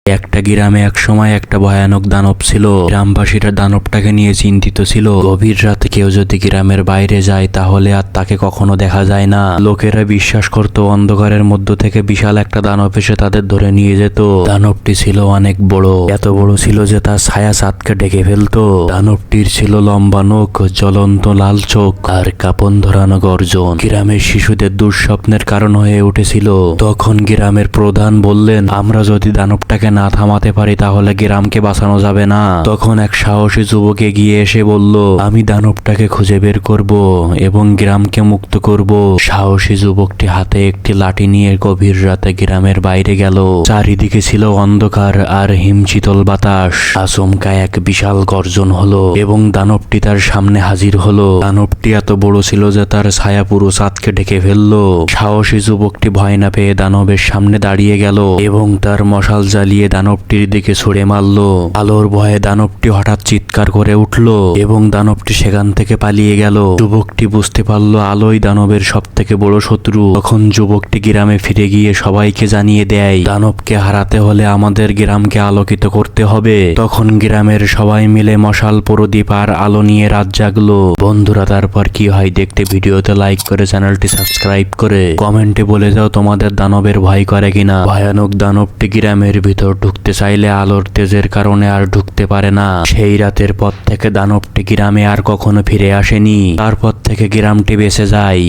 একটা গ্রামে একসময় একটা ভয়ানক দানব ছিল। গ্রামবাসীরা দানবটাকে নিয়ে চিন্তিত ছিল। গভীর রাতে কেউ যদি গ্রামের বাইরে যায় তাহলে আর তাকে কখনো দেখা যায় না। লোকেরা বিশ্বাস করত অন্ধকারের মধ্য থেকে বিশাল একটা দানব এসে তাদের ধরে নিয়ে যেত। দানবটি ছিল অনেক বড়, এত বড় ছিল যে তার ছায়া চাঁদকে ঢেকে ফেলতো। দানবটির ছিল লম্বা নখ, জ্বলন্ত লাল চোখ আর কাঁপন ধরানো গর্জন। গ্রামের শিশুদের দুঃস্বপ্নের কারণ হয়ে উঠেছিল। তখন গ্রামের প্রধান বললেন, আমরা যদি দানবটাকে না থামাতে পারি তাহলে গ্রামকে বাঁচানো যাবে না। তখন এক সাহসী যুবক এগিয়ে এসে বলল, আমি দানবটাকে খুঁজে বের করব এবং গ্রামকে মুক্ত করব। সাহসী যুবকটি হাতে একটি লাঠি নিয়ে গভীর রাতে গ্রামের বাইরে গেল। চারিদিকে ছিল অন্ধকার আর হিমশীতল বাতাস। আচমকা এক বিশাল গর্জন হলো এবং দানবটি তার সামনে হাজির হলো। দানবটি এত বড় ছিল যে তার ছায়া পুরো চাঁদকে ঢেকে ফেললো। সাহসী যুবকটি ভয় না পেয়ে দানবের সামনে দাঁড়িয়ে গেল এবং তার মশাল জ্বালিয়ে দানবটির দিকে ছুড়ে মারল। আলোর ভয়ে দানবটি হঠাৎ চিৎকার করে উঠল এবং দানবটি সেখান থেকে পালিয়ে গেল। যুবকটি বুঝতে পারল আলোই দানবের সব থেকে বড় শত্রু। তখন যুবকটি গ্রামে ফিরে গিয়ে সবাইকে জানিয়ে দেয়, দানবকে হারাতে হলে আমাদের গ্রামকে আলোকিত করতে হবে। তখন গ্রামের সবাই মিলে মশাল, প্রদীপ আর আলো নিয়ে রাত জাগলো। বন্ধুরা, তারপর কি হয় দেখতে ভিডিওতে লাইক করে চ্যানেলটি সাবস্ক্রাইব করে কমেন্টে বলে যাও তোমাদের দানবের ভয় করে কিনা। ভয়ানক দানবটি গ্রামের ভিতর ঢুকতে চাইলে আলোর তেজের কারণে আর ঢুকতে পারে না। সেই রাতের পর থেকে দানবটি গ্রামে আর কখনো ফিরে আসেনি। তারপর থেকে গ্রামটি বেঁচে যায়।